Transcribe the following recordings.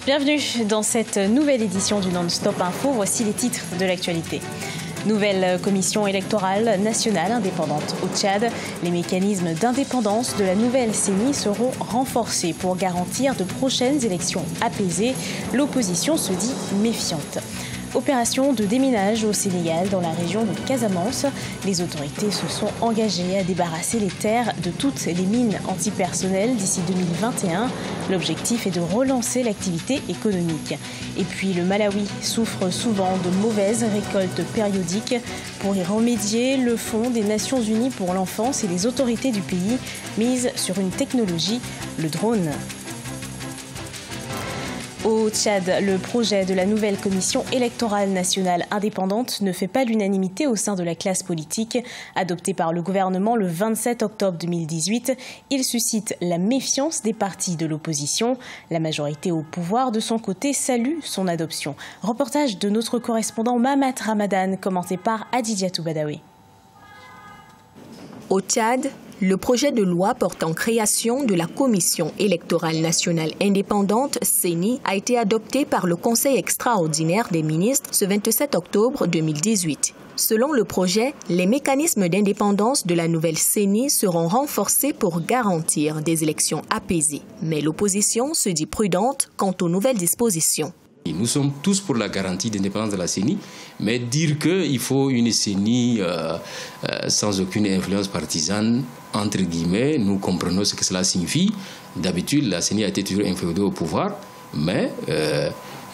Bienvenue dans cette nouvelle édition du Non-Stop Info. Voici les titres de l'actualité. Nouvelle commission électorale nationale indépendante au Tchad. Les mécanismes d'indépendance de la nouvelle CENI seront renforcés pour garantir de prochaines élections apaisées. L'opposition se dit méfiante. Opération de déminage au Sénégal dans la région de Casamance. Les autorités se sont engagées à débarrasser les terres de toutes les mines antipersonnelles d'ici 2021. L'objectif est de relancer l'activité économique. Et puis le Malawi souffre souvent de mauvaises récoltes périodiques. Pour y remédier, le Fonds des Nations Unies pour l'enfance et les autorités du pays misent sur une technologie, le drone. Au Tchad, le projet de la nouvelle commission électorale nationale indépendante ne fait pas l'unanimité au sein de la classe politique. Adopté par le gouvernement le 27 octobre 2018, il suscite la méfiance des partis de l'opposition. La majorité au pouvoir, de son côté, salue son adoption. Reportage de notre correspondant Mahamat Ramadan, commenté par Adidiatou Badawi. Au Tchad, le projet de loi portant création de la Commission électorale nationale indépendante, CENI, a été adopté par le Conseil extraordinaire des ministres ce 27 octobre 2018. Selon le projet, les mécanismes d'indépendance de la nouvelle CENI seront renforcés pour garantir des élections apaisées. Mais l'opposition se dit prudente quant aux nouvelles dispositions. Nous sommes tous pour la garantie d'indépendance de la CENI, mais dire qu'il faut une CENI sans aucune influence partisane, entre guillemets, nous comprenons ce que cela signifie. D'habitude, la CENI a été toujours inféodée au pouvoir, mais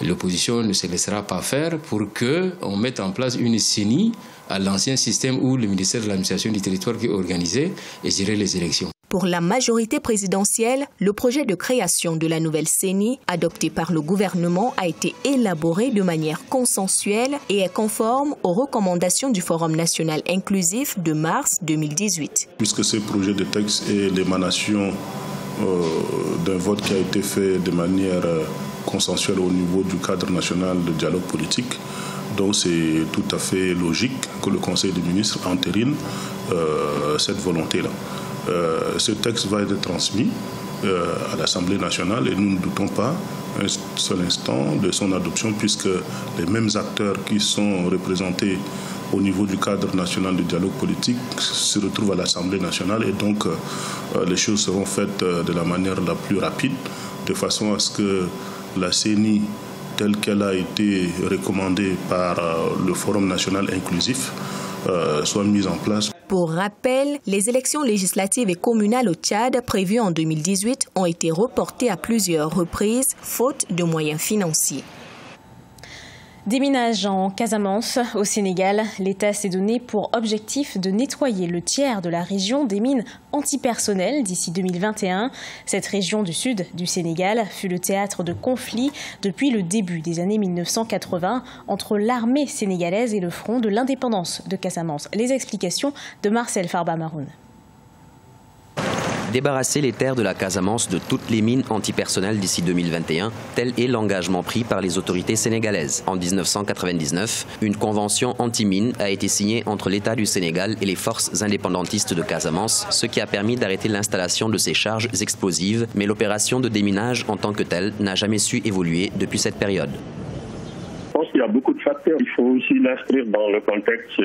l'opposition ne se laissera pas faire pour qu'on mette en place une CENI à l'ancien système où le ministère de l'administration du territoire qui organisait et gérait les élections. Pour la majorité présidentielle, le projet de création de la nouvelle CENI, adopté par le gouvernement, a été élaboré de manière consensuelle et est conforme aux recommandations du Forum national inclusif de mars 2018. Puisque ce projet de texte est l'émanation d'un vote qui a été fait de manière consensuelle au niveau du cadre national de dialogue politique, donc c'est tout à fait logique que le Conseil des ministres entérine cette volonté-là. Ce texte va être transmis à l'Assemblée nationale et nous ne doutons pas un seul instant de son adoption puisque les mêmes acteurs qui sont représentés au niveau du cadre national de dialogue politique se retrouvent à l'Assemblée nationale et donc les choses seront faites de la manière la plus rapide de façon à ce que la CENI telle qu'elle a été recommandée par le Forum national inclusif soit mise en place. Pour rappel, les élections législatives et communales au Tchad prévues en 2018 ont été reportées à plusieurs reprises, faute de moyens financiers. Déminage en Casamance, au Sénégal. L'État s'est donné pour objectif de nettoyer le tiers de la région des mines antipersonnelles d'ici 2021. Cette région du sud du Sénégal fut le théâtre de conflits depuis le début des années 1980 entre l'armée sénégalaise et le Front de l'indépendance de Casamance. Les explications de Marcel Farba Maroun. Débarrasser les terres de la Casamance de toutes les mines antipersonnelles d'ici 2021, tel est l'engagement pris par les autorités sénégalaises. En 1999, une convention anti-mine a été signée entre l'État du Sénégal et les forces indépendantistes de Casamance, ce qui a permis d'arrêter l'installation de ces charges explosives, mais l'opération de déminage en tant que telle n'a jamais su évoluer depuis cette période. Il y a beaucoup de facteurs. Il faut aussi l'inscrire dans le contexte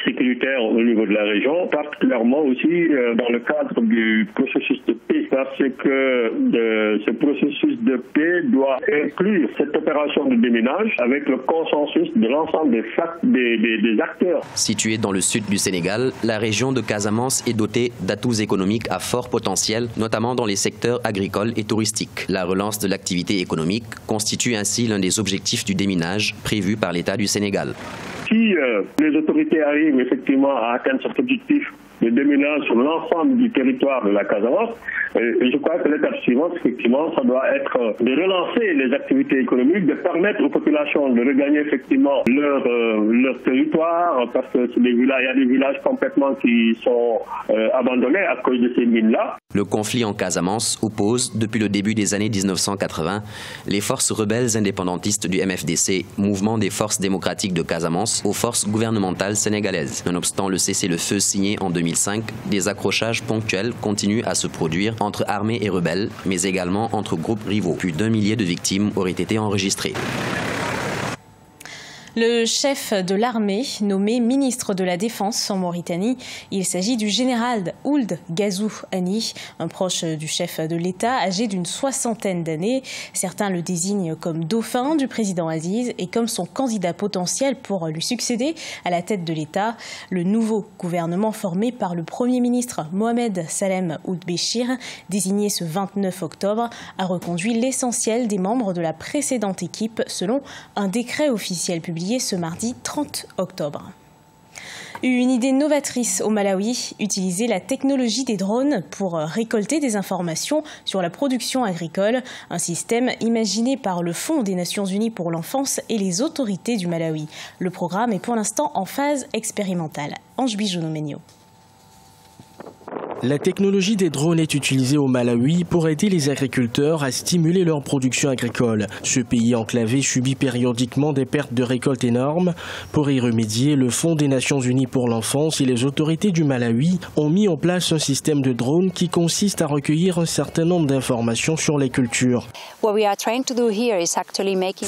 sécuritaire au niveau de la région, particulièrement aussi dans le cadre du processus de paix, parce que ce processus de paix doit inclure cette opération de déminage avec le consensus de l'ensemble des acteurs. Située dans le sud du Sénégal, la région de Casamance est dotée d'atouts économiques à fort potentiel, notamment dans les secteurs agricoles et touristiques. La relance de l'activité économique constitue ainsi l'un des objectifs du déminage prévu par l'État du Sénégal. Si les autorités arrivent effectivement à atteindre cet objectif de déminage sur l'ensemble du territoire de la Casamance, je crois que l'étape suivante, effectivement, ça doit être de relancer les activités économiques, de permettre aux populations de regagner effectivement leur territoire, parce que il y a des villages complètement qui sont abandonnés à cause de ces mines-là. Le conflit en Casamance oppose, depuis le début des années 1980, les forces rebelles indépendantistes du MFDC, Mouvement des forces démocratiques de Casamance, aux forces gouvernementales sénégalaises. Nonobstant le cessez-le-feu signé en 2005, des accrochages ponctuels continuent à se produire entre armées et rebelles, mais également entre groupes rivaux. Plus d'1 millier de victimes auraient été enregistrées. Le chef de l'armée, nommé ministre de la Défense en Mauritanie, il s'agit du général Ould Ghazou Hani, un proche du chef de l'État, âgé d'une 60aine d'années. Certains le désignent comme dauphin du président Aziz et comme son candidat potentiel pour lui succéder à la tête de l'État. Le nouveau gouvernement formé par le Premier ministre Mohamed Salem Ould Béchir, désigné ce 29 octobre, a reconduit l'essentiel des membres de la précédente équipe selon un décret officiel publié ce mardi 30 octobre. Une idée novatrice au Malawi, utiliser la technologie des drones pour récolter des informations sur la production agricole, un système imaginé par le Fonds des Nations Unies pour l'enfance et les autorités du Malawi. Le programme est pour l'instant en phase expérimentale. Ange Bijouno-Menio. La technologie des drones est utilisée au Malawi pour aider les agriculteurs à stimuler leur production agricole. Ce pays enclavé subit périodiquement des pertes de récoltes énormes. Pour y remédier, le Fonds des Nations Unies pour l'enfance et les autorités du Malawi ont mis en place un système de drones qui consiste à recueillir un certain nombre d'informations sur les cultures. Ce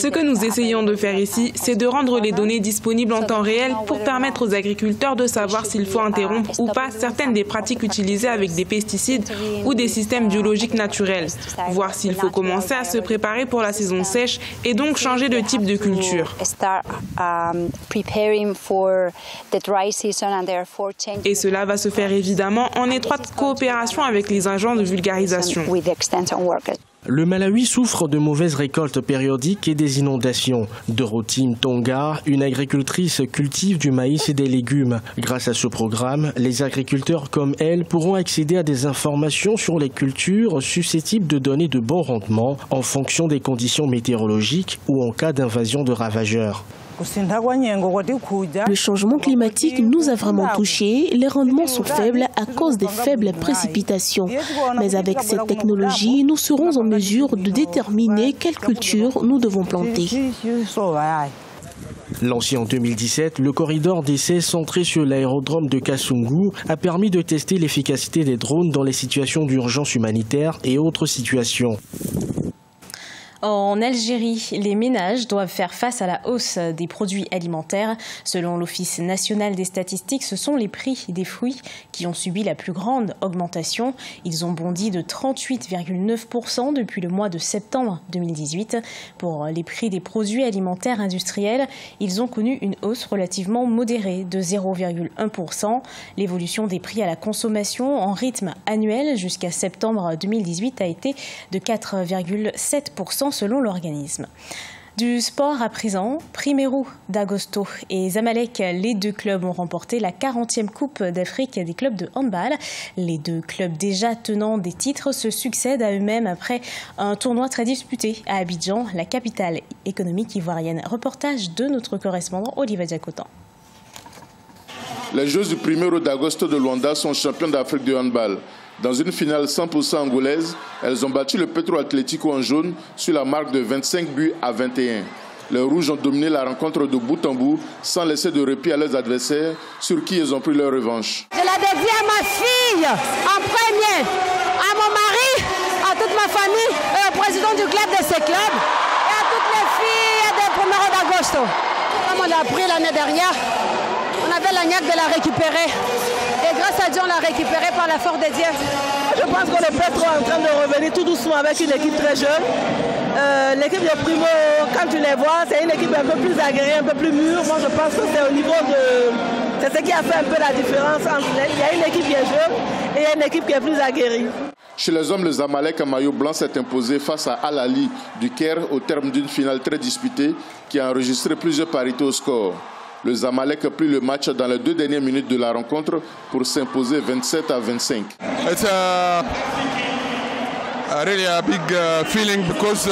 que nous essayons de faire ici, c'est de rendre les données disponibles en temps réel pour permettre aux agriculteurs de savoir s'il faut interrompre ou pas certaines des pratiques utilisées avec des pesticides ou des systèmes biologiques naturels, voir s'il faut commencer à se préparer pour la saison sèche et donc changer de type de culture. Et cela va se faire évidemment en étroite coopération avec les agents de vulgarisation. Le Malawi souffre de mauvaises récoltes périodiques et des inondations. Dorothy Mtonga, une agricultrice, cultive du maïs et des légumes. Grâce à ce programme, les agriculteurs comme elle pourront accéder à des informations sur les cultures susceptibles de donner de bons rendements en fonction des conditions météorologiques ou en cas d'invasion de ravageurs. Le changement climatique nous a vraiment touchés. Les rendements sont faibles à cause des faibles précipitations. Mais avec cette technologie, nous serons en mesure de déterminer quelle culture nous devons planter. Lancé en 2017, le corridor d'essai centré sur l'aérodrome de Kasungu a permis de tester l'efficacité des drones dans les situations d'urgence humanitaire et autres situations. En Algérie, les ménages doivent faire face à la hausse des produits alimentaires. Selon l'Office national des statistiques, ce sont les prix des fruits qui ont subi la plus grande augmentation. Ils ont bondi de 38,9% depuis le mois de septembre 2018. Pour les prix des produits alimentaires industriels, ils ont connu une hausse relativement modérée de 0,1%. L'évolution des prix à la consommation en rythme annuel jusqu'à septembre 2018 a été de 4,7%. Selon l'organisme. Du sport à présent, Primeiro d'Agosto et Zamalek, les deux clubs ont remporté la 40e Coupe d'Afrique des clubs de handball. Les deux clubs déjà tenants des titres se succèdent à eux-mêmes après un tournoi très disputé à Abidjan, la capitale économique ivoirienne. Reportage de notre correspondant Olivier Diacotan. Les joueuses du Primeiro d'Agosto de Luanda sont champions d'Afrique de handball. Dans une finale 100% angolaise, elles ont battu le Petro Atlético en jaune sur la marque de 25 buts à 21. Les Rouges ont dominé la rencontre de bout en bout sans laisser de répit à leurs adversaires sur qui ils ont pris leur revanche. Je la dédie à ma fille en premier, à mon mari, à toute ma famille et au président du club de ce club et à toutes les filles de Primeiro d'Agosto. Comme on a appris l'année dernière, on avait la niaque de la récupérer. Et grâce à Dieu, on l'a récupéré par la force de Dieu. Je pense que le Petro est en train de revenir tout doucement avec une équipe très jeune. L'équipe de Primo, quand tu les vois, c'est une équipe un peu plus aguerrie, un peu plus mûre. Moi, je pense que c'est au niveau de... C'est ce qui a fait un peu la différence entre les... Il y a une équipe qui est jeune et il y a une équipe qui est plus aguerrie. Chez les hommes, le Zamalek en maillot blanc s'est imposé face à Al Ahly du Caire au terme d'une finale très disputée qui a enregistré plusieurs parités au score. Le Zamalek a pris le match dans les 2 dernières minutes de la rencontre pour s'imposer 27-25. It's really a big feeling because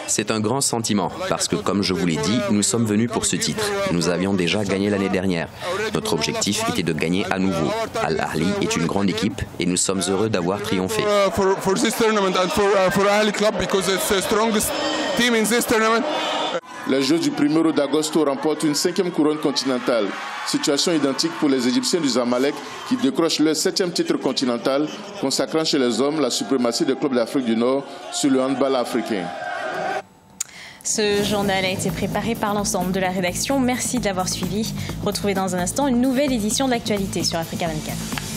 C'est un grand sentiment parce que, comme je vous l'ai dit, nous sommes venus pour ce titre. Nous avions déjà gagné l'année dernière. Notre objectif était de gagner à nouveau. Al Ahly est une grande équipe et nous sommes heureux d'avoir triomphé. Les Jeux du 1er d'agosto remportent une 5e couronne continentale. Situation identique pour les Égyptiens du Zamalek qui décrochent leur 7e titre continental, consacrant chez les hommes la suprématie des clubs d'Afrique du Nord sur le handball africain. Ce journal a été préparé par l'ensemble de la rédaction. Merci de l'avoir suivi. Retrouvez dans un instant une nouvelle édition de l'actualité sur Africa 24.